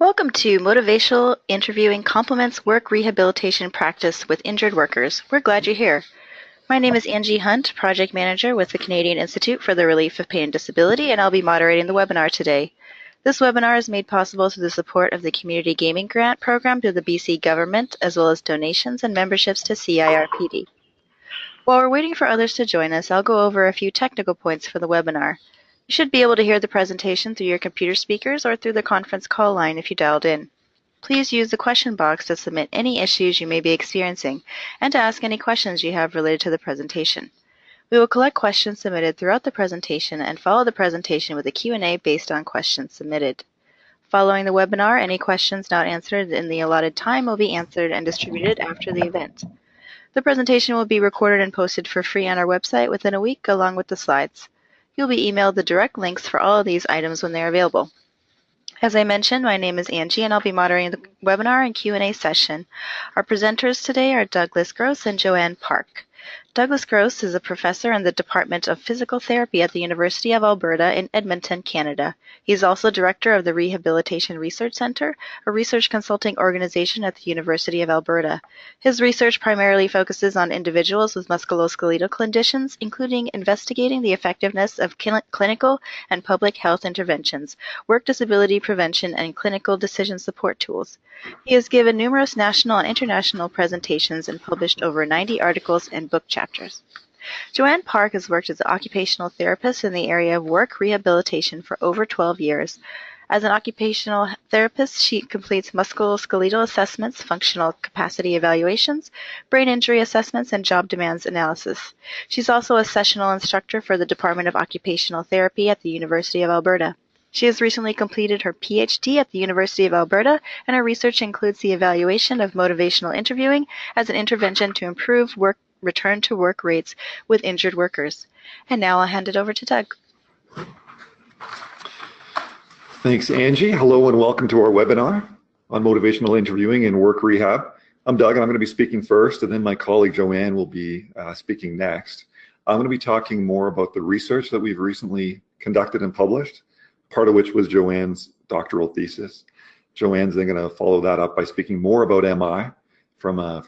Welcome to Motivational Interviewing Complements Work Rehabilitation Practice with Injured Workers. We're glad you're here. My name is Angie Hunt, Project Manager with the Canadian Institute for the Relief of Pain and Disability, and I'll be moderating the webinar today. This webinar is made possible through the support of the Community Gaming Grant Program through the BC Government, as well as donations and memberships to CIRPD. While we're waiting for others to join us, I'll go over a few technical points for the webinar. You should be able to hear the presentation through your computer speakers or through the conference call line if you dialed in. Please use the question box to submit any issues you may be experiencing and to ask any questions you have related to the presentation. We will collect questions submitted throughout the presentation and follow the presentation with a Q&A based on questions submitted. Following the webinar, any questions not answered in the allotted time will be answered and distributed after the event. The presentation will be recorded and posted for free on our website within a week along with the slides. You'll be emailed the direct links for all of these items when they're available. As I mentioned, my name is Angie and I'll be moderating the webinar and Q&A session. Our presenters today are Douglas Gross and Joanne Park. Douglas Gross is a professor in the Department of Physical Therapy at the University of Alberta in Edmonton, Canada. He's also director of the Rehabilitation Research Centre, a research consulting organization at the University of Alberta. His research primarily focuses on individuals with musculoskeletal conditions, including investigating the effectiveness of clinical and public health interventions, work disability prevention, and clinical decision support tools. He has given numerous national and international presentations and published over 90 articles and book chapters. Joanne Park has worked as an occupational therapist in the area of work rehabilitation for over 12 years. As an occupational therapist, she completes musculoskeletal assessments, functional capacity evaluations, brain injury assessments, and job demands analysis. She's also a sessional instructor for the Department of Occupational Therapy at the University of Alberta. She has recently completed her PhD at the University of Alberta, and her research includes the evaluation of motivational interviewing as an intervention to improve return-to-work rates with injured workers. And now I'll hand it over to Doug. Thanks, Angie. Hello and welcome to our webinar on motivational interviewing in work rehab. I'm Doug and I'm going to be speaking first, and then my colleague Joanne will be speaking next. I'm going to be talking more about the research that we've recently conducted and published, part of which was Joanne's doctoral thesis. Joanne's then going to follow that up by speaking more about MI from a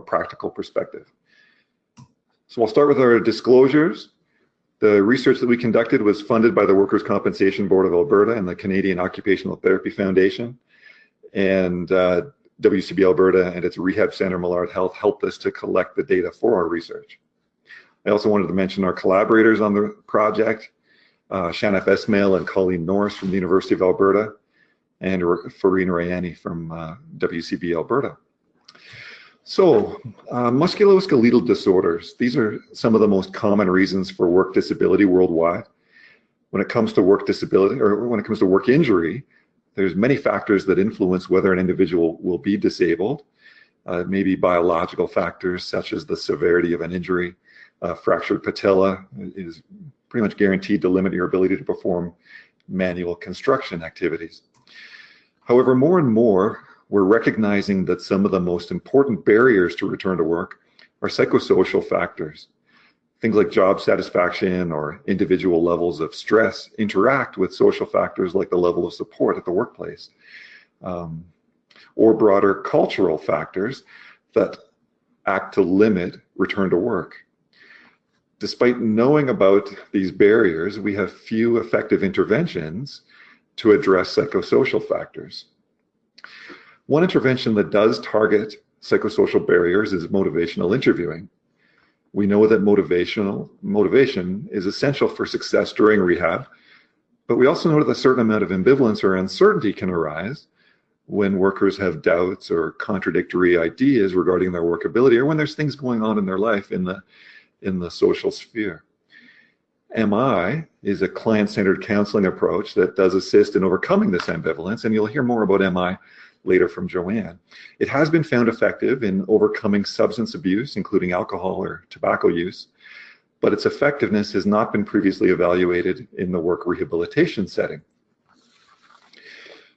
practical perspective. So I'll start with our disclosures. The research that we conducted was funded by the Workers' Compensation Board of Alberta and the Canadian Occupational Therapy Foundation, and WCB Alberta and its Rehab Center Millard Health helped us to collect the data for our research. I also wanted to mention our collaborators on the project, Shanaf Esmail and Colleen Norris from the University of Alberta, and Farina Rayani from WCB Alberta. So, musculoskeletal disorders, these are some of the most common reasons for work disability worldwide. When it comes to work disability, or when it comes to work injury, there's many factors that influence whether an individual will be disabled. Maybe biological factors such as the severity of an injury. Fractured patella is pretty much guaranteed to limit your ability to perform manual construction activities. However, more and more, we're recognizing that some of the most important barriers to return to work are psychosocial factors. Things like job satisfaction or individual levels of stress interact with social factors like the level of support at the workplace, or broader cultural factors that act to limit return to work. Despite knowing about these barriers, we have few effective interventions to address psychosocial factors. One intervention that does target psychosocial barriers is motivational interviewing. We know that motivation is essential for success during rehab, but we also know that a certain amount of ambivalence or uncertainty can arise when workers have doubts or contradictory ideas regarding their workability, or when there's things going on in their life in the social sphere. MI is a client-centered counseling approach that does assist in overcoming this ambivalence, and you'll hear more about MI later from Joanne. It has been found effective in overcoming substance abuse, including alcohol or tobacco use, but its effectiveness has not been previously evaluated in the work rehabilitation setting.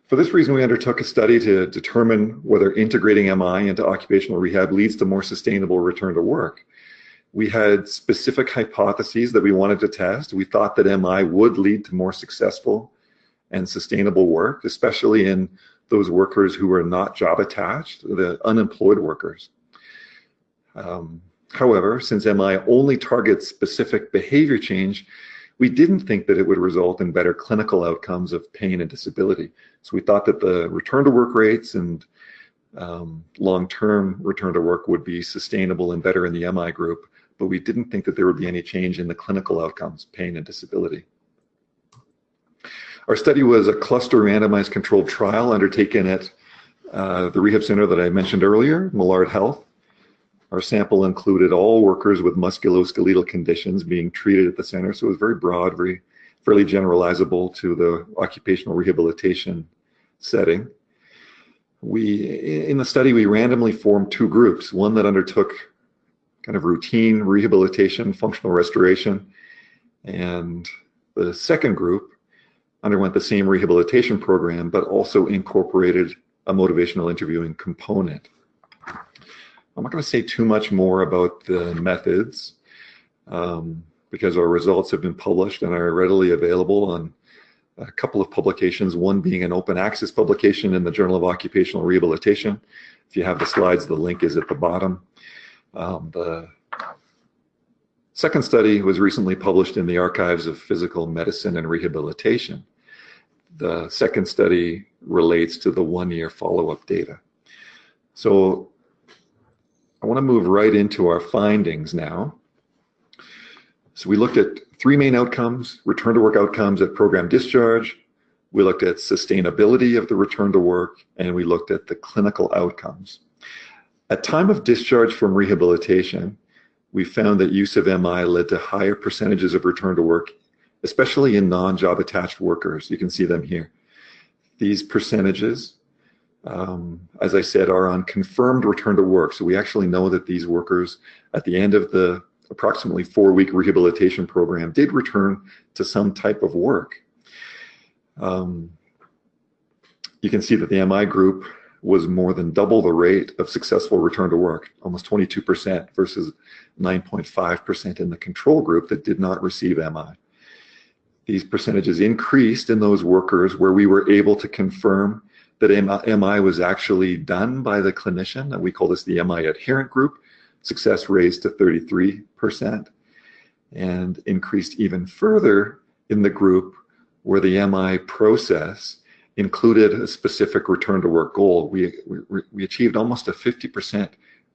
For this reason, we undertook a study to determine whether integrating MI into occupational rehab leads to more sustainable return to work. We had specific hypotheses that we wanted to test. We thought that MI would lead to more successful and sustainable work, especially in those workers who were not job attached, the unemployed workers. However, since MI only targets specific behavior change, we didn't think that it would result in better clinical outcomes of pain and disability. So we thought that the return to work rates and long-term return to work would be sustainable and better in the MI group, but we didn't think that there would be any change in the clinical outcomes, pain and disability. Our study was a cluster randomized controlled trial undertaken at the rehab center that I mentioned earlier, Millard Health. Our sample included all workers with musculoskeletal conditions being treated at the center, so it was very broad, fairly generalizable to the occupational rehabilitation setting. In the study, we randomly formed two groups, one that undertook kind of routine rehabilitation, functional restoration, and the second group underwent the same rehabilitation program, but also incorporated a motivational interviewing component. I'm not going to say too much more about the methods because our results have been published and are readily available on a couple of publications, one being an open access publication in the Journal of Occupational Rehabilitation. If you have the slides, the link is at the bottom. The second study was recently published in the Archives of Physical Medicine and Rehabilitation. The second study relates to the one-year follow-up data. So I want to move right into our findings now. So we looked at three main outcomes: return to work outcomes at program discharge, we looked at sustainability of the return to work, and we looked at the clinical outcomes. At time of discharge from rehabilitation, we found that use of MI led to higher percentages of return to work, especially in non-job attached workers. You can see them here. These percentages, as I said, are on confirmed return to work. So we actually know that these workers at the end of the approximately 4-week rehabilitation program did return to some type of work. You can see that the MI group was more than double the rate of successful return to work, almost 22% versus 9.5% in the control group that did not receive MI. These percentages increased in those workers where we were able to confirm that MI was actually done by the clinician, and we call this the MI adherent group. Success raised to 33% and increased even further in the group where the MI process included a specific return to work goal. We achieved almost a 50%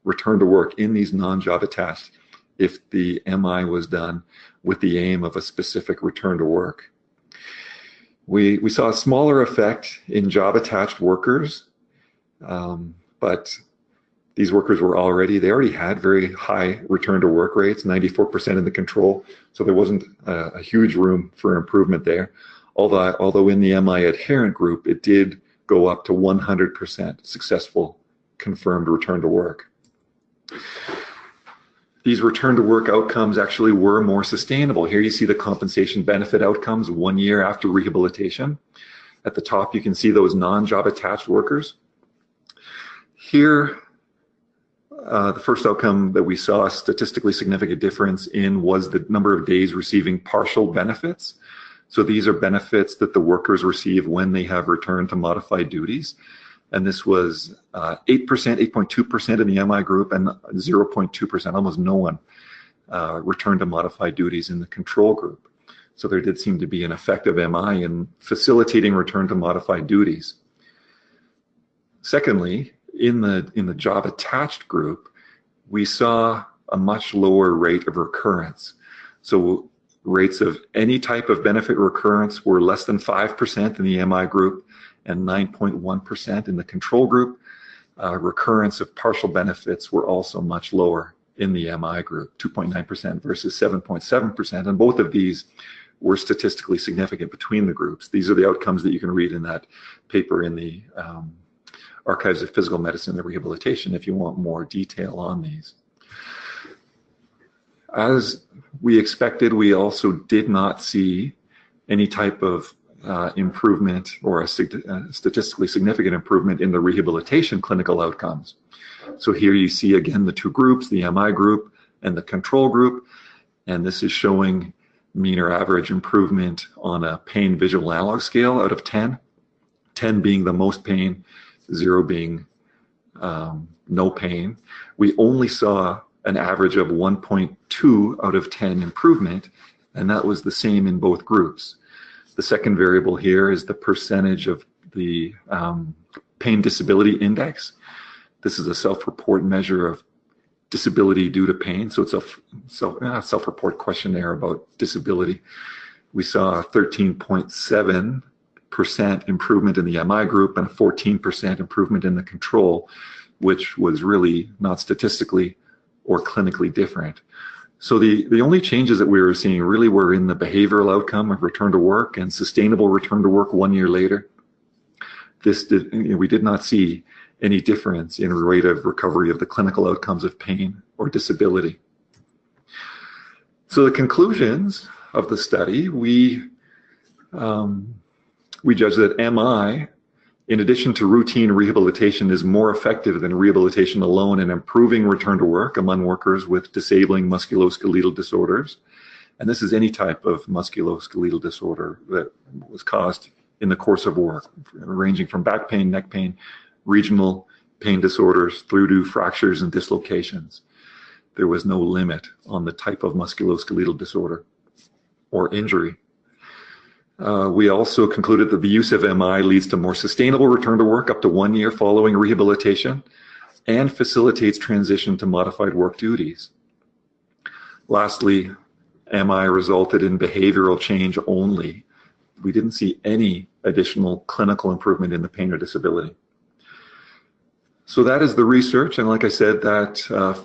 return to work in these non-job attached if the MI was done with the aim of a specific return to work. We saw a smaller effect in job attached workers, but these workers they already had very high return to work rates, 94% in the control, so there wasn't a huge room for improvement there. Although in the MI adherent group, it did go up to 100% successful confirmed return to work. These return to work outcomes actually were more sustainable. Here you see the compensation benefit outcomes 1 year after rehabilitation. At the top, you can see those non-job attached workers. Here, the first outcome that we saw a statistically significant difference in was the number of days receiving partial benefits. So these are benefits that the workers receive when they have returned to modified duties. And this was 8%, 8.2% in the MI group and 0.2%, almost no one returned to modified duties in the control group. So there did seem to be an effective MI in facilitating return to modified duties. Secondly, in the job attached group, we saw a much lower rate of recurrence. So rates of any type of benefit recurrence were less than 5% in the MI group and 9.1% in the control group. Recurrence of partial benefits were also much lower in the MI group, 2.9% versus 7.7%, and both of these were statistically significant between the groups. These are the outcomes that you can read in that paper in the Archives of Physical Medicine and Rehabilitation if you want more detail on these. As we expected, we also did not see any type of improvement or a statistically significant improvement in the rehabilitation clinical outcomes. So here you see again the two groups, the MI group and the control group, and this is showing mean or average improvement on a pain visual analog scale out of 10 10 being the most pain, 0 being no pain. We only saw an average of 1.2 out of 10 improvement, and that was the same in both groups. The second variable here is the percentage of the pain disability index. This is a self-report measure of disability due to pain, so it's a self-report questionnaire about disability. We saw a 13.7% improvement in the MI group and a 14% improvement in the control, which was really not statistically or clinically different. So the only changes that we were seeing really were in the behavioral outcome of return to work and sustainable return to work 1 year later. We did not see any difference in rate of recovery of the clinical outcomes of pain or disability. So the conclusions of the study, we judged that MI, in addition to routine rehabilitation, is more effective than rehabilitation alone in improving return to work among workers with disabling musculoskeletal disorders. And this is any type of musculoskeletal disorder that was caused in the course of work, ranging from back pain, neck pain, regional pain disorders, through to fractures and dislocations. There was no limit on the type of musculoskeletal disorder or injury. We also concluded that the use of MI leads to more sustainable return to work up to 1 year following rehabilitation and facilitates transition to modified work duties. Lastly, MI resulted in behavioral change only. We didn't see any additional clinical improvement in the pain or disability. So that is the research, and like I said, that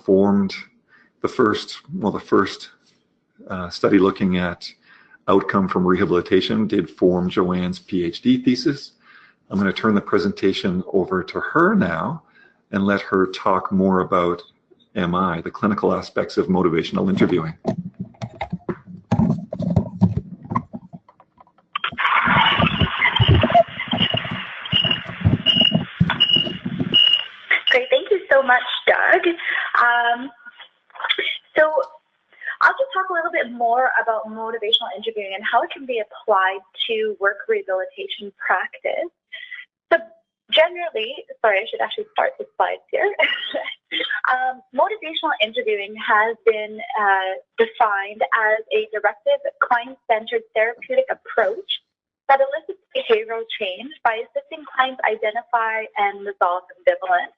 formed the first study looking at outcome from rehabilitation did form Joanne's PhD thesis. I'm going to turn the presentation over to her now and let her talk more about MI, the clinical aspects of motivational interviewing. Great, thank you so much, Doug. So I'll just talk a little bit more about motivational interviewing and how it can be applied to work rehabilitation practice. So generally, sorry, I should actually start the slides here. Motivational interviewing has been defined as a directed, client-centered therapeutic approach that elicits behavioral change by assisting clients identify and resolve ambivalence.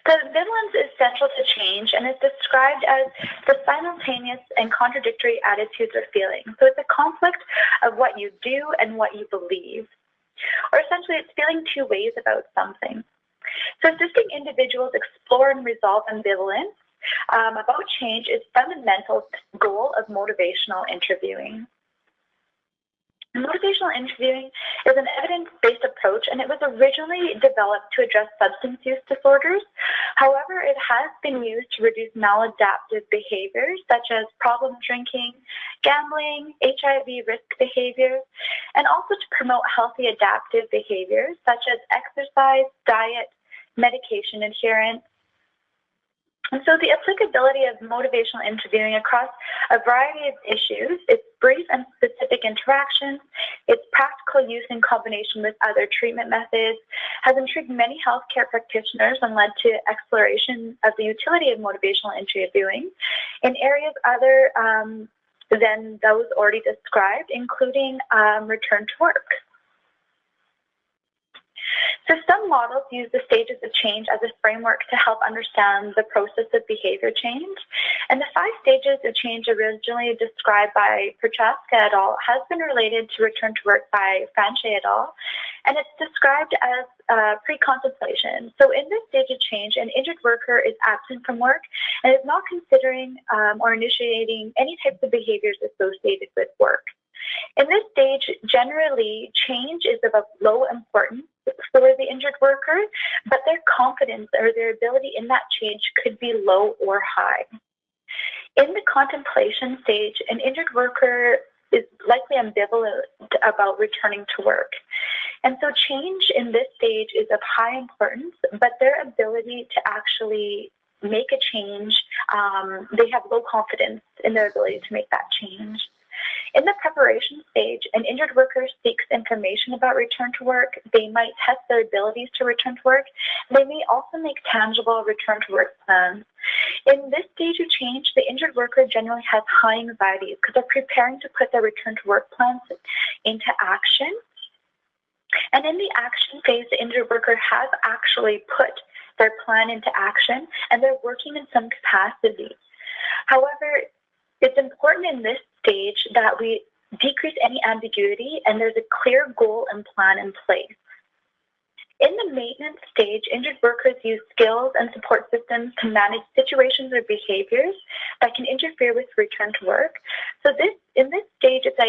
The ambivalence is central to change and is described as the simultaneous and contradictory attitudes or feelings. So it's a conflict of what you do and what you believe. Or essentially, it's feeling two ways about something. So assisting individuals explore and resolve ambivalence about change is fundamental goal of motivational interviewing. Motivational interviewing is an evidence-based approach, and it was originally developed to address substance use disorders. However, it has been used to reduce maladaptive behaviors such as problem drinking, gambling, HIV risk behaviors, and also to promote healthy adaptive behaviors such as exercise, diet, medication adherence. And so the applicability of motivational interviewing across a variety of issues, its brief and specific interactions, its practical use in combination with other treatment methods, has intrigued many healthcare practitioners and led to exploration of the utility of motivational interviewing in areas other than those already described, including return to work. So some models use the stages of change as a framework to help understand the process of behavior change. And the 5 stages of change originally described by Prochaska et al. Has been related to return to work by Franche et al. And it's described as pre-contemplation. So in this stage of change, an injured worker is absent from work and is not considering or initiating any types of behaviors associated with work. In this stage, generally, change is of low importance for the injured worker, but their confidence or their ability in that change could be low or high. In the contemplation stage, an injured worker is likely ambivalent about returning to work. And so change in this stage is of high importance, but their ability to actually make a change, they have low confidence in their ability to make that change. In the preparation stage, an injured worker seeks information about return to work. They might test their abilities to return to work. They may also make tangible return to work plans. In this stage of change, the injured worker generally has high anxiety because they're preparing to put their return to work plans into action. And in the action phase, the injured worker has actually put their plan into action and they're working in some capacity. However, it's important in this stage that we decrease any ambiguity and there's a clear goal and plan in place. In the maintenance stage, injured workers use skills and support systems to manage situations or behaviors that can interfere with return to work. So in this stage, it's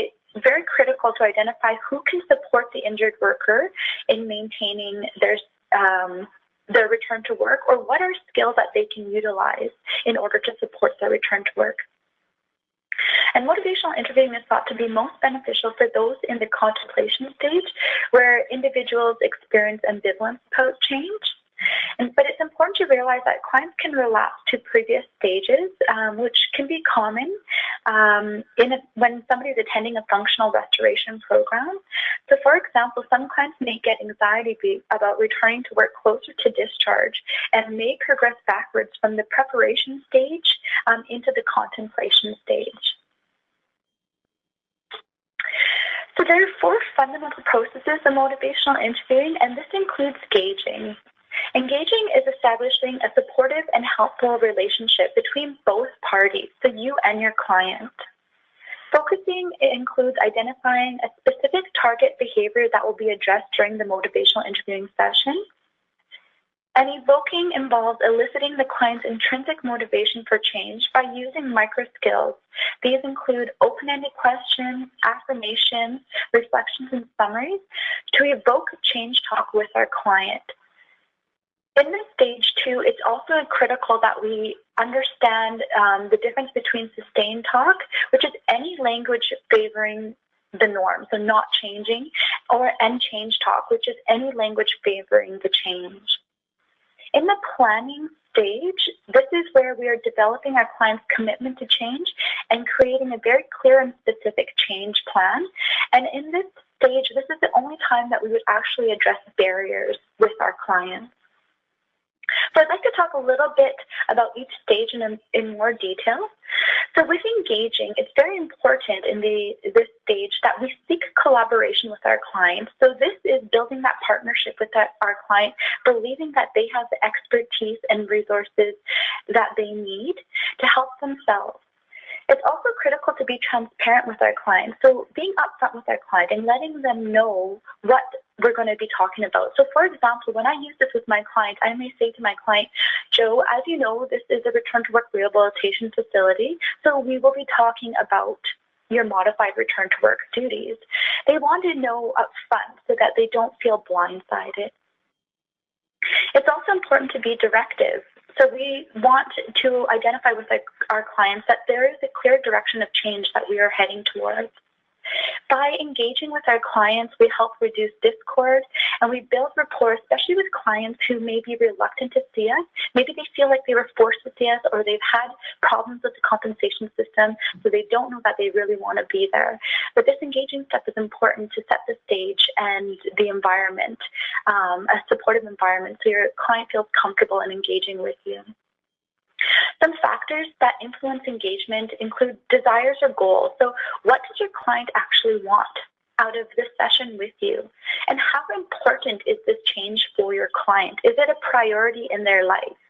very critical to identify who can support the injured worker in maintaining their return to work, or what are skills that they can utilize in order to support their return to work. And motivational interviewing is thought to be most beneficial for those in the contemplation stage where individuals experience ambivalence about change. But it's important to realize that clients can relapse to previous stages, which can be common when somebody is attending a functional restoration program. So, for example, some clients may get anxiety about returning to work closer to discharge and may progress backwards from the preparation stage into the contemplation stage. So there are 4 fundamental processes of motivational interviewing, and this includes gauging. Engaging is establishing a supportive and helpful relationship between both parties, so you and your client. Focusing includes identifying a specific target behavior that will be addressed during the motivational interviewing session. And evoking involves eliciting the client's intrinsic motivation for change by using micro skills. These include open-ended questions, affirmations, reflections, and summaries to evoke change talk with our client. In this stage, too, it's also critical that we understand the difference between sustained talk, which is any language favoring the norm, so not changing, and change talk, which is any language favoring the change. In the planning stage, this is where we are developing our client's commitment to change and creating a very clear and specific change plan. And in this stage, this is the only time that we would actually address barriers with our clients. So I'd like to talk a little bit about each stage in more detail. So with engaging, it's very important in this stage that we seek collaboration with our clients. So this is building that partnership with our client, believing that they have the expertise and resources that they need to help themselves. It's also critical to be transparent with our clients. So being upfront with our client and letting them know what we're going to be talking about. So for example, when I use this with my client, I may say to my client, Joe, as you know, this is a return to work rehabilitation facility. So we will be talking about your modified return to work duties. They want to know upfront so that they don't feel blindsided. It's also important to be directive. So we want to identify with our clients that there is a clear direction of change that we are heading towards. By engaging with our clients, we help reduce discord and we build rapport, especially with clients who may be reluctant to see us. Maybe they feel like they were forced to see us, or they've had problems with the compensation system, so they don't know that they really want to be there. But this engaging step is important to set the stage and the environment, a supportive environment, so your client feels comfortable in engaging with you. Some factors that influence engagement include desires or goals. So what does your client actually want out of this session with you? And how important is this change for your client? Is it a priority in their life?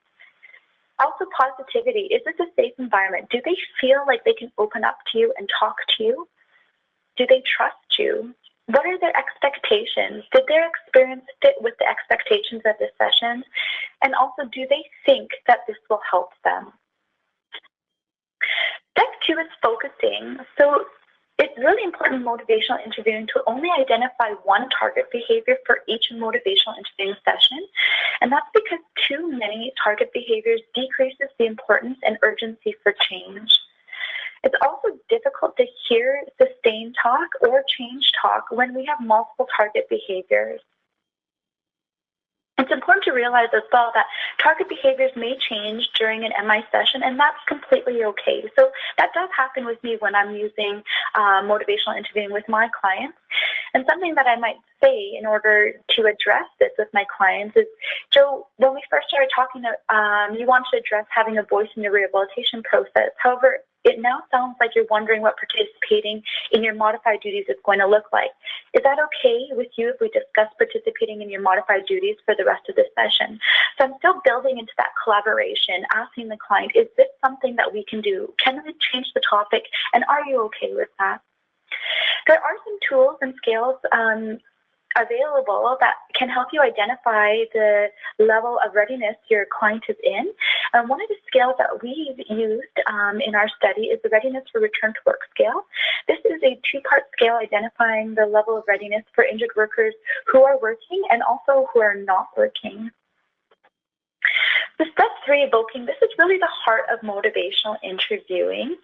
Also, positivity. Is this a safe environment? Do they feel like they can open up to you and talk to you? Do they trust you? What are their expectations? Did their experience fit with the expectations of this session? And also, do they think that this will help them? Step 2 is focusing. So it's really important in motivational interviewing to only identify one target behavior for each motivational interviewing session. And that's because too many target behaviors decreases the importance and urgency for change. It's also difficult to hear sustained talk or change talk when we have multiple target behaviors. It's important to realize as well that target behaviors may change during an MI session, and that's completely okay. So that does happen with me when I'm using motivational interviewing with my clients. And something that I might say in order to address this with my clients is, Joe, when we first started talking, you wanted to address having a voice in your rehabilitation process. However, it now sounds like you're wondering what participating in your modified duties is going to look like. Is that okay with you if we discuss participating in your modified duties for the rest of the session? So I'm still building into that collaboration, asking the client, is this something that we can do? Can we change the topic? And are you okay with that? There are some tools and scales available that can help you identify the level of readiness your client is in. One of the scales that we've used in our study is the Readiness for Return to Work scale. This is a two-part scale identifying the level of readiness for injured workers who are working and also who are not working. The step 3, evoking, this is really the heart of motivational interviewing.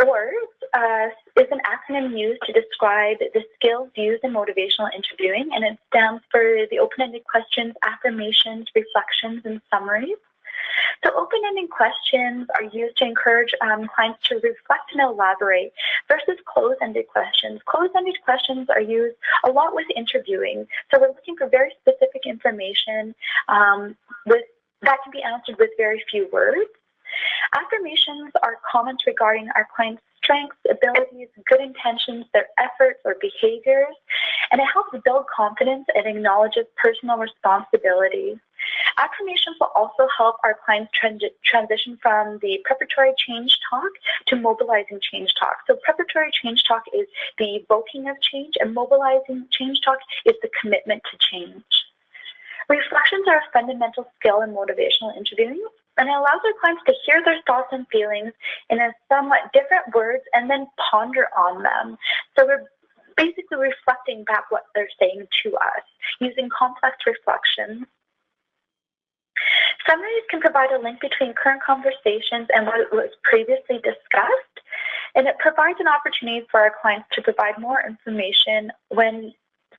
ORS is an acronym used to describe the skills used in motivational interviewing, and it stands for the open-ended questions, affirmations, reflections, and summaries. So open-ended questions are used to encourage clients to reflect and elaborate versus closed-ended questions. Closed-ended questions are used a lot with interviewing. So we're looking for very specific information that can be answered with very few words. Affirmations are comments regarding our client's strengths, abilities, good intentions, their efforts or behaviors, and it helps build confidence and acknowledges personal responsibilities. Affirmations will also help our clients transition from the preparatory change talk to mobilizing change talk. So preparatory change talk is the evoking of change, and mobilizing change talk is the commitment to change. Reflections are a fundamental skill in motivational interviewing, and it allows our clients to hear their thoughts and feelings in a somewhat different words and then ponder on them. So we're basically reflecting back what they're saying to us using complex reflections. Summaries can provide a link between current conversations and what was previously discussed, and it provides an opportunity for our clients to provide more information when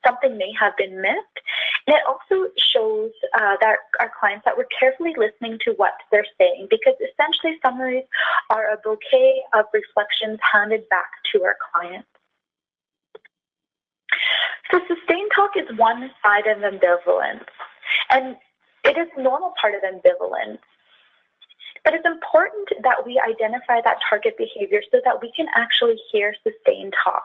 something may have been missed. And it also shows that our clients that we're carefully listening to what they're saying, because essentially summaries are a bouquet of reflections handed back to our clients. So sustained talk is one side of ambivalence, and it is a normal part of ambivalence. But it's important that we identify that target behavior so that we can actually hear sustained talk.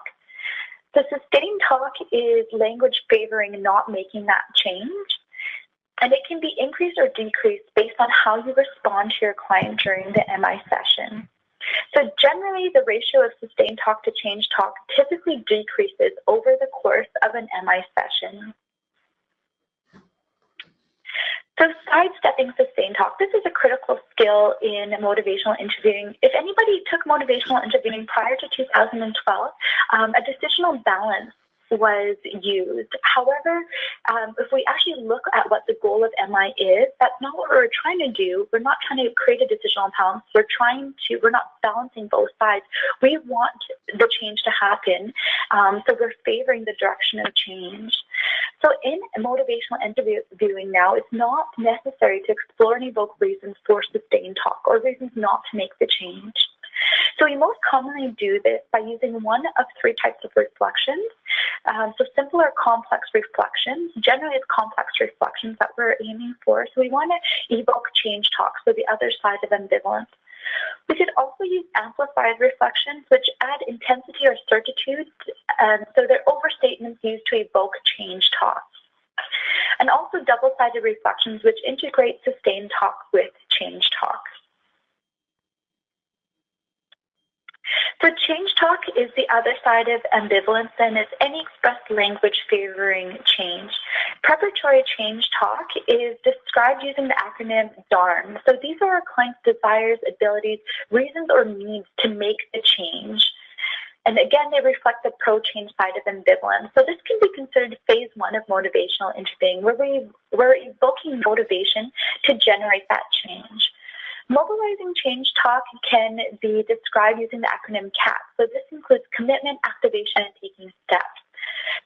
The sustained talk is language favoring not making that change, and it can be increased or decreased based on how you respond to your client during the MI session. So generally, the ratio of sustained talk to change talk typically decreases over the course of an MI session. So sidestepping sustained talk, this is a critical skill in motivational interviewing. If anybody took motivational interviewing prior to 2012, a decisional balance was used. However, if we actually look at what the goal of MI is, that's not what we're trying to do. We're not trying to create a decisional balance. We're not balancing both sides. We want the change to happen. So we're favoring the direction of change. So in motivational interviewing now, it's not necessary to explore and evoke reasons for sustained talk or reasons not to make the change. So we most commonly do this by using one of 3 types of reflections. So simple or complex reflections. Generally, it's complex reflections that we're aiming for. So we want to evoke change talk, so the other side of ambivalence. We could also use amplified reflections, which add intensity or certitude. So they're overstatements used to evoke change talk. And also double-sided reflections, which integrate sustained talk with change talk. So change talk is the other side of ambivalence, and it's any expressed language favoring change. Preparatory change talk is described using the acronym DARM. So these are our clients' desires, abilities, reasons, or needs to make the change. And again, they reflect the pro-change side of ambivalence. So this can be considered phase 1 of motivational interviewing, where we're evoking motivation to generate that change. Mobilizing change talk can be described using the acronym CAP. So this includes commitment, activation, and taking steps.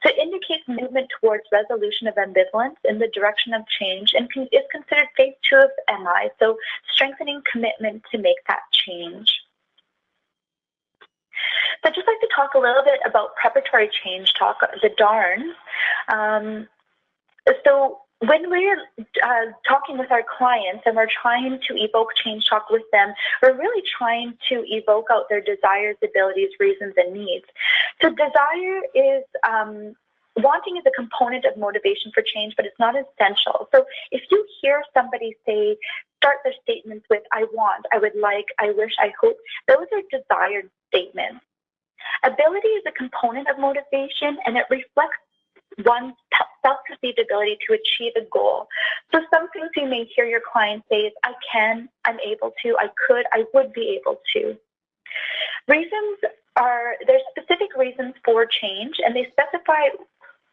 So it indicates movement towards resolution of ambivalence in the direction of change and is considered phase 2 of MI, so strengthening commitment to make that change. So I'd just like to talk a little bit about preparatory change talk, the DARN. So when we're talking with our clients and we're trying to evoke change talk with them, we're really trying to evoke out their desires, abilities, reasons, and needs. So desire is, wanting is a component of motivation for change, but it's not essential. So if you hear somebody start their statements with, I want, I would like, I wish, I hope, those are desired statements. Ability is a component of motivation, and it reflects one's self-perceived ability to achieve a goal. So some things you may hear your client say is, I can, I'm able to, I could, I would be able to. Reasons there's specific reasons for change, and they specify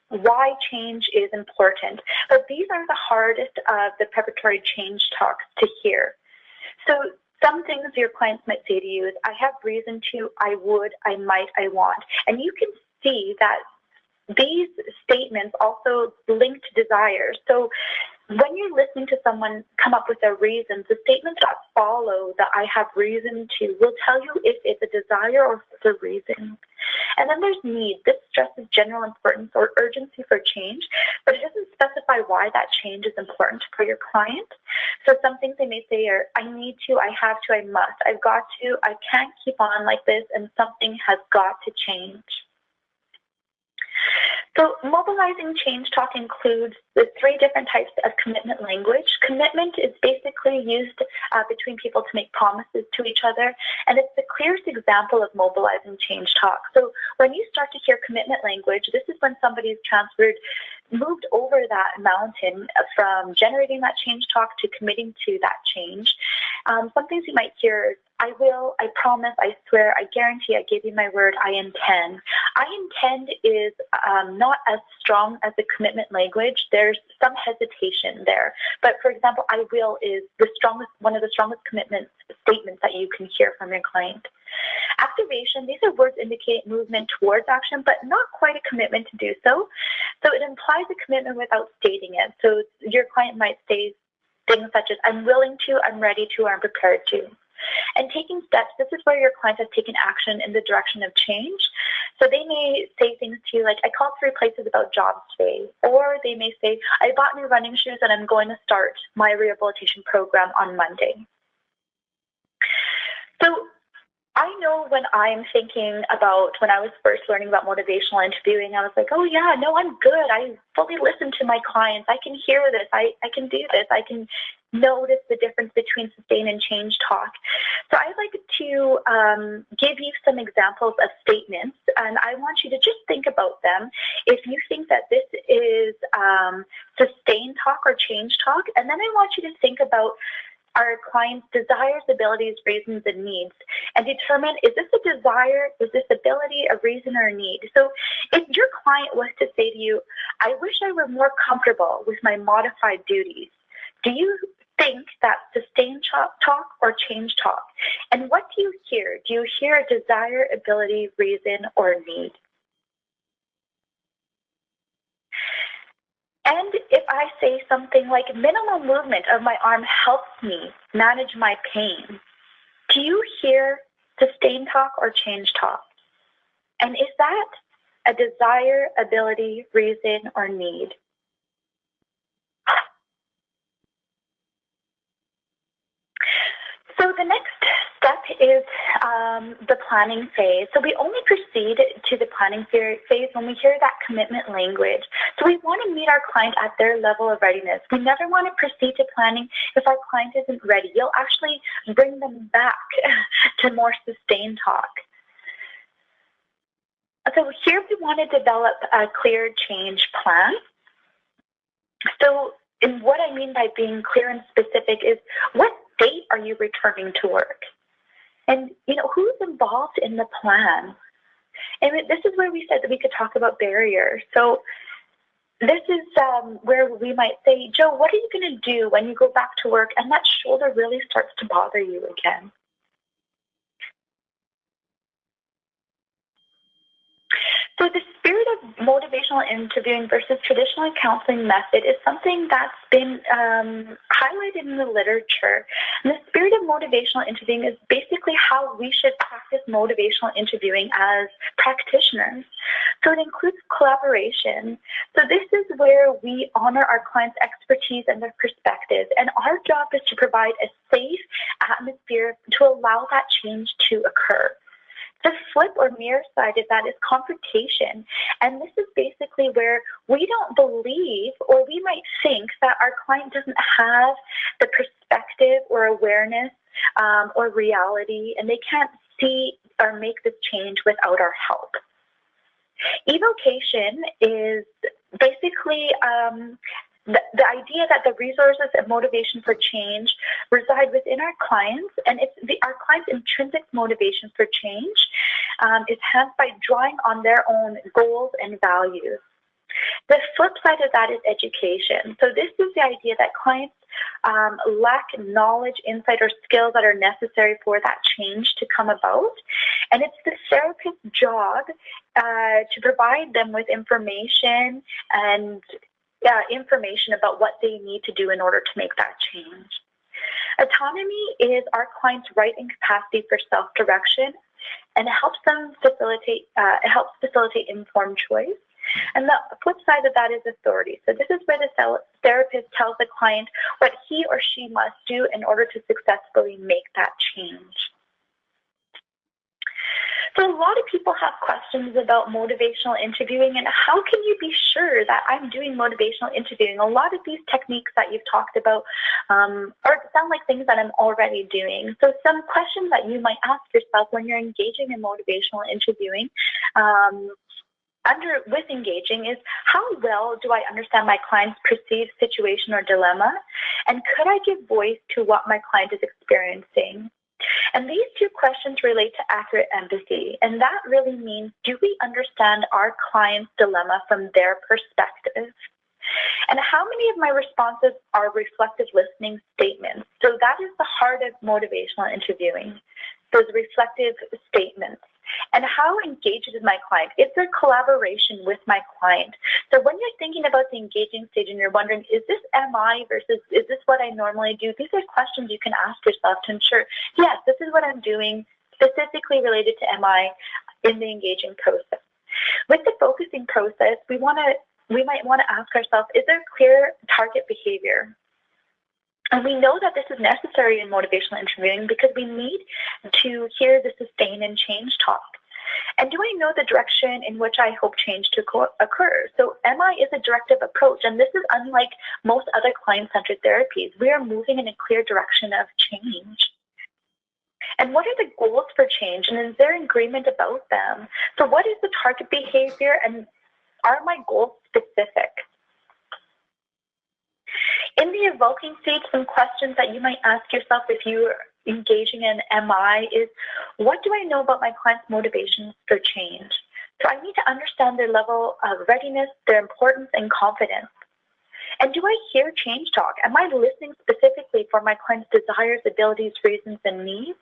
why change is important. But these are the hardest of the preparatory change talks to hear. So some things your clients might say to you is, I have reason to, I would, I might, I want. And you can see that these statements also link to desire. So when you're listening to someone come up with their reasons, the statements that follow the I have reason to will tell you if it's a desire or if it's a reason. And then there's need. This stresses general importance or urgency for change, but it doesn't specify why that change is important for your client. So some things they may say are, I need to, I have to, I must, I've got to, I can't keep on like this, and something has got to change. So mobilizing change talk includes the 3 different types of commitment language. Commitment is basically used between people to make promises to each other, and it's the clearest example of mobilizing change talk. So when you start to hear commitment language, this is when somebody's moved over that mountain from generating that change talk to committing to that change. Some things you might hear is, I will, I promise, I swear, I guarantee, I give you my word, I intend. I intend is not as strong as the commitment language. There's some hesitation there. But for example, I will is one of the strongest commitment statements that you can hear from your client. Activation, these are words indicate movement towards action, but not quite a commitment to do so. So it implies a commitment without stating it. So your client might say things such as, I'm willing to, I'm ready to, or I'm prepared to. And taking steps, this is where your client has taken action in the direction of change. So they may say things to you like, I called 3 places about jobs today. Or they may say, I bought new running shoes and I'm going to start my rehabilitation program on Monday. So I know when I'm thinking about when I was first learning about motivational interviewing, I was like, oh yeah, no, I'm good. I fully listen to my clients. I can hear this. I can do this. I can notice the difference between sustain and change talk. So I'd like to give you some examples of statements, and I want you to just think about them if you think that this is sustain talk or change talk. And then I want you to think about our client's desires, abilities, reasons, and needs, and determine, is this a desire, is this ability, a reason, or a need? So if your client was to say to you, I wish I were more comfortable with my modified duties, do you think that sustain talk or change talk? And what do you hear? Do you hear a desire, ability, reason, or need? And if I say something like minimal movement of my arm helps me manage my pain, do you hear sustain talk or change talk? And is that a desire, ability, reason, or need? So the next step is the planning phase. So we only proceed to the planning phase when we hear that commitment language. So we want to meet our client at their level of readiness. We never want to proceed to planning if our client isn't ready. You'll actually bring them back to more sustained talk. So here we want to develop a clear change plan. So and what I mean by being clear and specific is, what date are you returning to work? And, who's involved in the plan? And this is where we said that we could talk about barriers. So this is where we might say, Joe, what are you going to do when you go back to work and that shoulder really starts to bother you again? So the spirit of motivational interviewing versus traditional counseling method is something that's been highlighted in the literature. And the spirit of motivational interviewing is basically how we should practice motivational interviewing as practitioners. So it includes collaboration. So this is where we honor our clients' expertise and their perspective. And our job is to provide a safe atmosphere to allow that change to occur. The flip or mirror side of that is confrontation. And this is basically where we don't believe, or we might think, that our client doesn't have the perspective or awareness or reality, and they can't see or make this change without our help. Evocation is basically the idea that the resources and motivation for change reside within our clients, and it's our clients' intrinsic motivation for change is enhanced by drawing on their own goals and values. The flip side of that is education. So this is the idea that clients lack knowledge, insight, or skills that are necessary for that change to come about. And it's the therapist's job to provide them with information and information about what they need to do in order to make that change. Autonomy is our client's right and capacity for self-direction, and it helps them facilitate informed choice. And the flip side of that is authority. So this is where the therapist tells the client what he or she must do in order to successfully make that change. So a lot of people have questions about motivational interviewing and how can you be sure that I'm doing motivational interviewing? A lot of these techniques that you've talked about sound like things that I'm already doing. So some questions that you might ask yourself when you're engaging in motivational interviewing with engaging is, how well do I understand my client's perceived situation or dilemma? And could I give voice to what my client is experiencing? And these two questions relate to accurate empathy. And that really means, do we understand our client's dilemma from their perspective? And how many of my responses are reflective listening statements? So that is the heart of motivational interviewing, those reflective statements. And how engaged is my client? Is there collaboration with my client? So when you're thinking about the engaging stage and you're wondering, is this MI versus is this what I normally do? These are questions you can ask yourself to ensure, yes, this is what I'm doing specifically related to MI in the engaging process. With the focusing process, we might want to ask ourselves, is there clear target behavior? And we know that this is necessary in motivational interviewing because we need to hear the sustain and change talk. And do I know the direction in which I hope change to occur? So MI is a directive approach, and this is unlike most other client-centered therapies. We are moving in a clear direction of change. And what are the goals for change, and is there agreement about them? So what is the target behavior, and are my goals specific? In the evoking stage, some questions that you might ask yourself if you're engaging in MI is, what do I know about my client's motivations for change? So I need to understand their level of readiness, their importance, and confidence. And do I hear change talk? Am I listening specifically for my client's desires, abilities, reasons, and needs?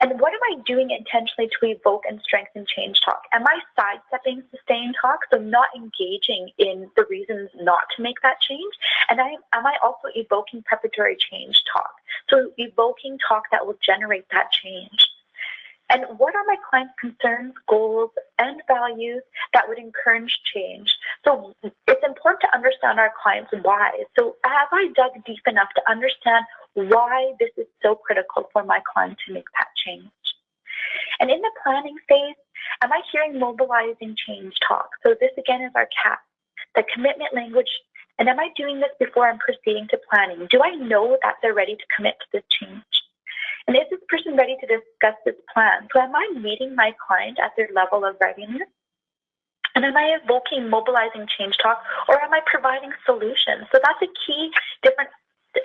And what am I doing intentionally to evoke and strengthen change talk? Am I sidestepping sustain talk, so not engaging in the reasons not to make that change? And am I also evoking preparatory change talk? So evoking talk that will generate that change. And what are my clients' concerns, goals, and values that would encourage change? So it's important to understand our clients' why. So have I dug deep enough to understand why this is so critical for my client to make that change? And in the planning phase, am I hearing mobilizing change talk? So this again is our CAP, the commitment language. And am I doing this before I'm proceeding to planning? Do I know that they're ready to commit to this change? And is this person ready to discuss this plan? So am I meeting my client at their level of readiness? And am I evoking mobilizing change talk, or am I providing solutions? So that's a key difference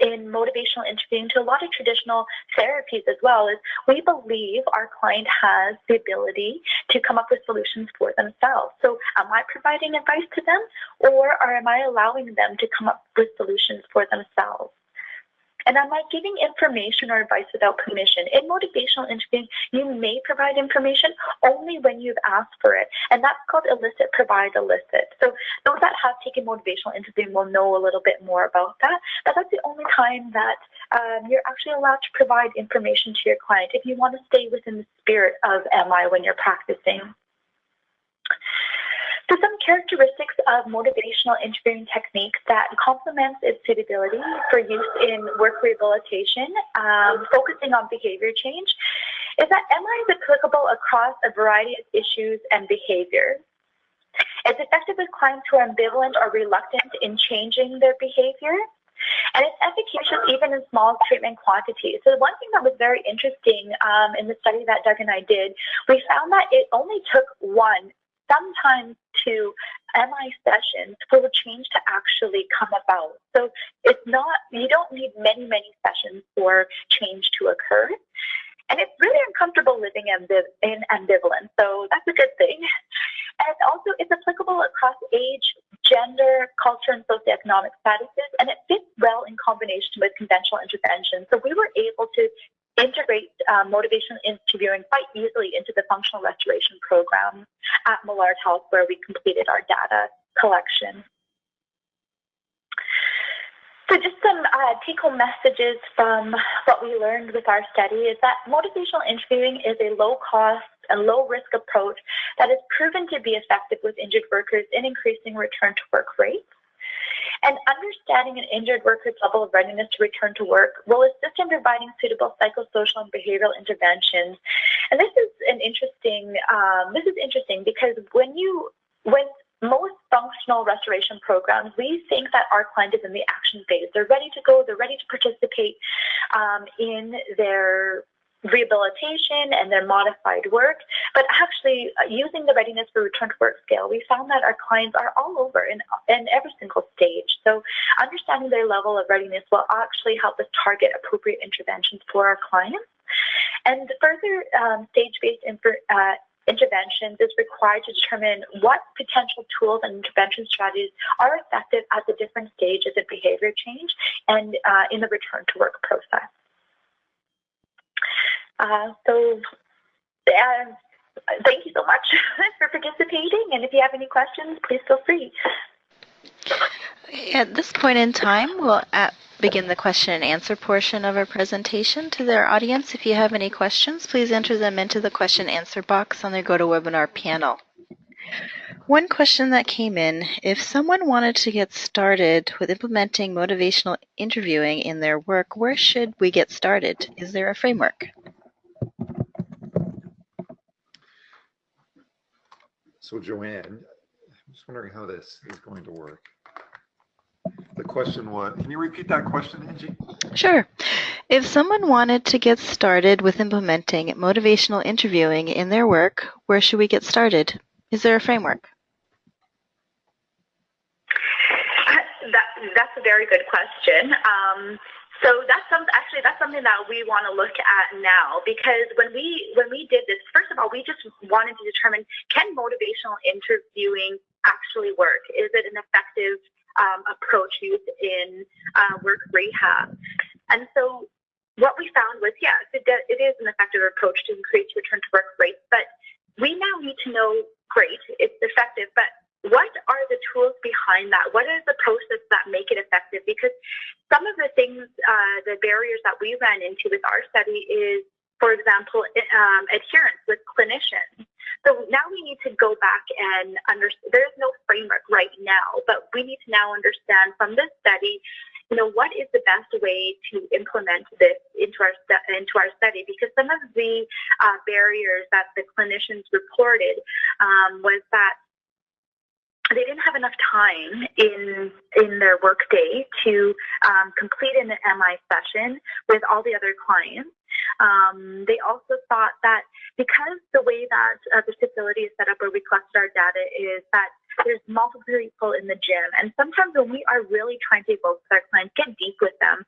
in motivational interviewing to a lot of traditional therapies as well, is we believe our client has the ability to come up with solutions for themselves. So am I providing advice to them, or am I allowing them to come up with solutions for themselves? And am I giving information or advice without permission? In motivational interviewing, you may provide information only when you've asked for it. And that's called elicit, provide, elicit. So those that have taken motivational interviewing will know a little bit more about that. But that's the only time that you're actually allowed to provide information to your client if you want to stay within the spirit of MI when you're practicing. So some characteristics of motivational interviewing techniques that complements its suitability for use in work rehabilitation, focusing on behavior change, is that MI is applicable across a variety of issues and behaviors. It's effective with clients who are ambivalent or reluctant in changing their behavior, and it's efficacious even in small treatment quantities. So one thing that was very interesting in the study that Doug and I did, we found that it only took one, sometimes two MI sessions for the change to actually come about. So it's not, you don't need many, many sessions for change to occur. And it's really uncomfortable living in ambivalence, so that's a good thing. And also, it's applicable across age, gender, culture, and socioeconomic statuses, and it fits well in combination with conventional interventions. So we were able to integrate motivational interviewing quite easily into the functional restoration program at Millard Health, where we completed our data collection. So just some take-home messages from what we learned with our study is that motivational interviewing is a low-cost and low-risk approach that is proven to be effective with injured workers in increasing return-to-work rates. And understanding an injured worker's level of readiness to return to work will assist in providing suitable psychosocial and behavioral interventions. And this is interesting because when most functional restoration programs, we think that our client is in the action phase. They're ready to go. They're ready to participate in their rehabilitation and their modified work. But actually, using the readiness for return to work scale, we found that our clients are all over in every single stage. So understanding their level of readiness will actually help us target appropriate interventions for our clients. And further stage-based interventions is required to determine what potential tools and intervention strategies are effective at the different stages of behavior change and in the return to work process. Thank you so much for participating, and if you have any questions, please feel free. At this point in time, we'll begin the question and answer portion of our presentation. To their audience, if you have any questions, please enter them into the question and answer box on their GoToWebinar panel. One question that came in, if someone wanted to get started with implementing motivational interviewing in their work, where should we get started? Is there a framework? So Joanne, I'm just wondering how this is going to work. The question was, can you repeat that question, Angie? Sure. If someone wanted to get started with implementing motivational interviewing in their work, where should we get started? Is there a framework? That's a very good question. So that's something that we want to look at now, because when we did this, first of all, we just wanted to determine, can motivational interviewing actually work? Is it an effective approach used in work rehab? And so what we found was, yes, it is an effective approach to increase return to work rates, but we now need to know, great, it's effective, but what are the tools behind that? What is the process that make it effective? Because some of the things, the barriers that we ran into with our study is, for example, adherence with clinicians. So now we need to go back and understand, there's no framework right now, but we need to now understand from this study, what is the best way to implement this into our study? Because some of the barriers that the clinicians reported was that they didn't have enough time in their workday to complete an MI session with all the other clients. They also thought that because the way that the facility is set up where we collected our data is that there's multiple people in the gym, and sometimes when we are really trying to evoke with our clients, get deep with them,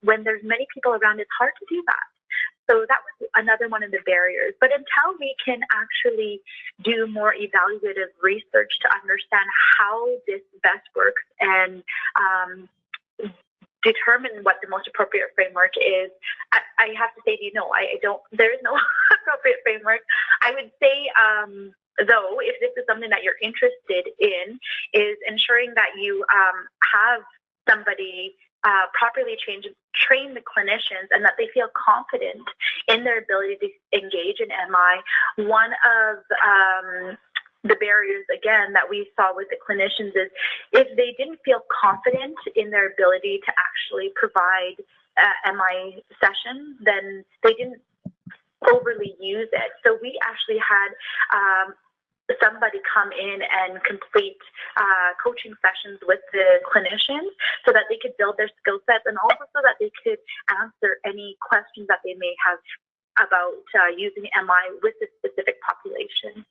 when there's many people around, it's hard to do that. So that was another one of the barriers. But until we can actually do more evaluative research to understand how this best works and determine what the most appropriate framework is, I have to say to you, no, I don't. There is no appropriate framework. I would say, though, if this is something that you're interested in, is ensuring that you have somebody properly train the clinicians and that they feel confident in their ability to engage in MI. One of the barriers, again, that we saw with the clinicians is if they didn't feel confident in their ability to actually provide MI sessions, then they didn't overly use it. So we actually had somebody come in and complete coaching sessions with the clinicians so that they could build their skill sets and also so that they could answer any questions that they may have about using MI with a specific population.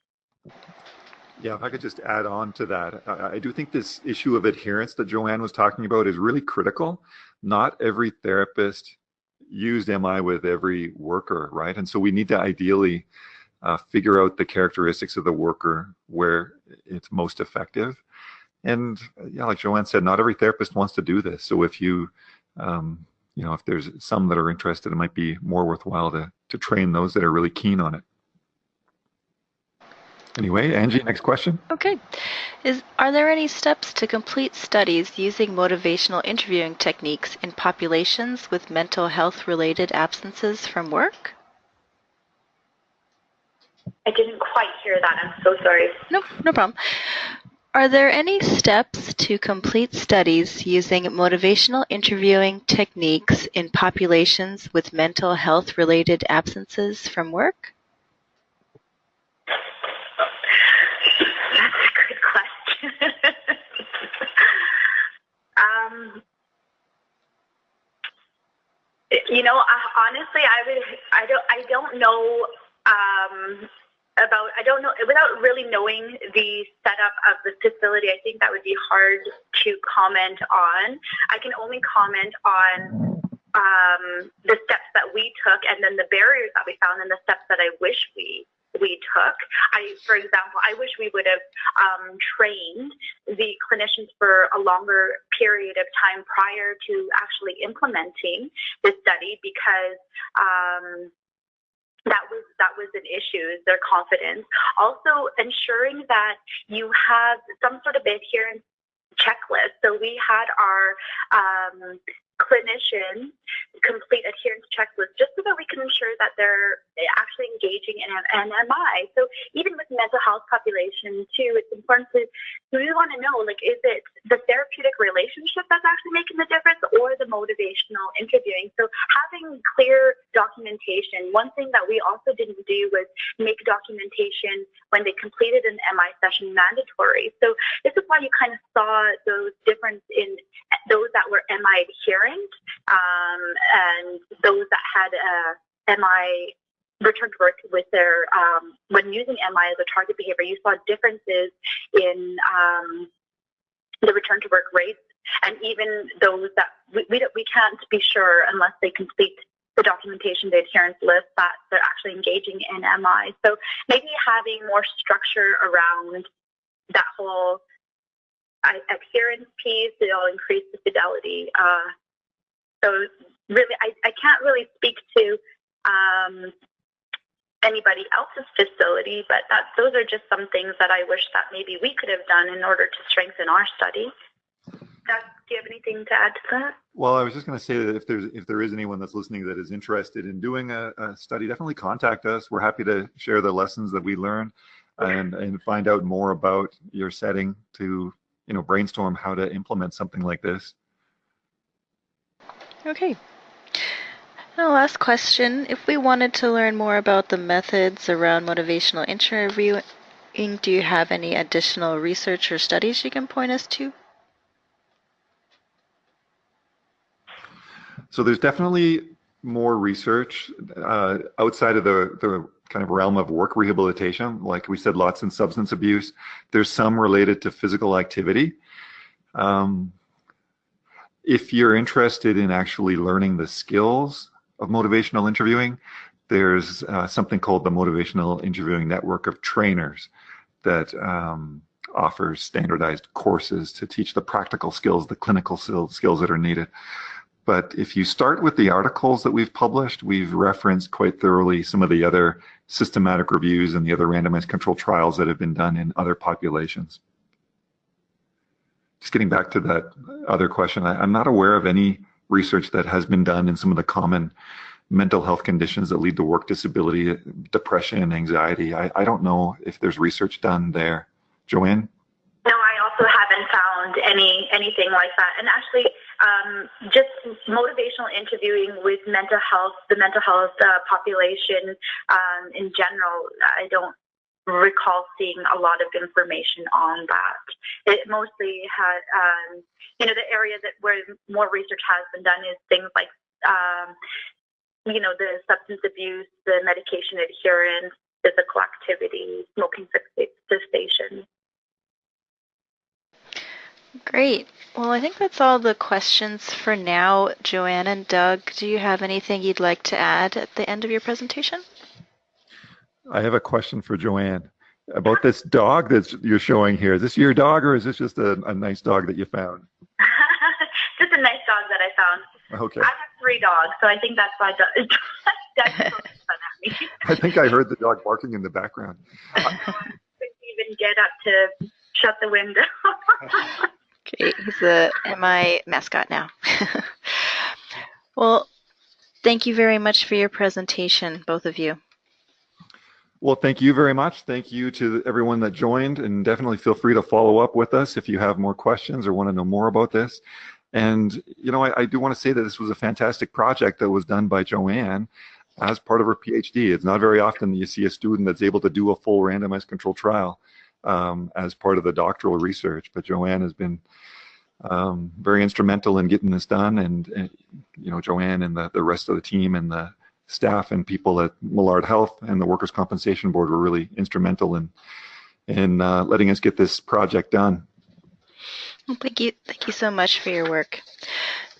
Yeah, if I could just add on to that, I do think this issue of adherence that Joanne was talking about is really critical. Not every therapist used MI with every worker, right? And so we need to ideally figure out the characteristics of the worker where it's most effective. And yeah, like Joanne said, not every therapist wants to do this. So if you, if there's some that are interested, it might be more worthwhile to train those that are really keen on it. Anyway, Angie, next question. Okay. Are there any steps to complete studies using motivational interviewing techniques in populations with mental health-related absences from work? I didn't quite hear that. I'm so sorry. No problem. Are there any steps to complete studies using motivational interviewing techniques in populations with mental health-related absences from work? That's a good question. Honestly, I don't know without really knowing the setup of the facility. I think that would be hard to comment on. I can only comment on the steps that we took and then the barriers that we found and the steps that I wish we took. For example, I wish we would have trained the clinicians for a longer period of time prior to actually implementing this study because that was an issue, is their confidence. Also, ensuring that you have some sort of adherence checklist. So we had our clinicians complete adherence checklist just so that we can ensure that they're actually engaging in an MI. So even with mental health population too, it's important to we want to know, is it the therapeutic relationship that's actually making the difference or the motivational interviewing? So having clear documentation. One thing that we also didn't do was make documentation when they completed an MI session mandatory. So this is why you kind of saw those difference in those that were MI adherent and those that had MI return to work with their when using MI as a target behavior. You saw differences in the return to work rates, and even those that we can't be sure unless they complete the documentation, the adherence list, that they're actually engaging in MI. So maybe having more structure around that whole adherence piece, it'll increase the fidelity. So really, I can't really speak to anybody else's facility, but those are just some things that I wish that maybe we could have done in order to strengthen our study. Doug, do you have anything to add to that? Well, I was just going to say that if there is anyone that's listening that is interested in doing a study, definitely contact us. We're happy to share the lessons that we learn and find out more about your setting to brainstorm how to implement something like this. Okay. Now, last question. If we wanted to learn more about the methods around motivational interviewing, do you have any additional research or studies you can point us to? So there's definitely more research outside of the kind of realm of work rehabilitation. Like we said, lots in substance abuse. There's some related to physical activity. If you're interested in actually learning the skills of motivational interviewing, there's something called the Motivational Interviewing Network of Trainers that offers standardized courses to teach the practical skills, the clinical skills that are needed. But if you start with the articles that we've published, we've referenced quite thoroughly some of the other systematic reviews and the other randomized controlled trials that have been done in other populations. Just getting back to that other question, I'm not aware of any research that has been done in some of the common mental health conditions that lead to work disability, depression, anxiety. I don't know if there's research done there. Joanne? No, I also haven't found anything like that. And actually, just motivational interviewing with mental health, the mental health population in general, I don't recall seeing a lot of information on that. It mostly had, the area that where more research has been done is things like, the substance abuse, the medication adherence, physical activity, smoking cessation. Great. Well, I think that's all the questions for now. Joanne and Doug, do you have anything you'd like to add at the end of your presentation? I have a question for Joanne about this dog that you're showing here. Is this your dog, or is this just a nice dog that you found? Just a nice dog that I found. Okay. I have 3 dogs, so I think that's why Doug fun at me. I think I heard the dog barking in the background. I couldn't even get up to shut the window. Okay, he's a MI mascot now. Well, thank you very much for your presentation, both of you. Well, thank you very much. Thank you to everyone that joined, and definitely feel free to follow up with us if you have more questions or want to know more about this. And, I do want to say that this was a fantastic project that was done by Joanne as part of her PhD. It's not very often that you see a student that's able to do a full randomized controlled trial as part of the doctoral research, but Joanne has been very instrumental in getting this done, and Joanne and the rest of the team and the staff and people at Millard Health and the Workers' Compensation Board were really instrumental in letting us get this project done. Well, thank you so much for your work.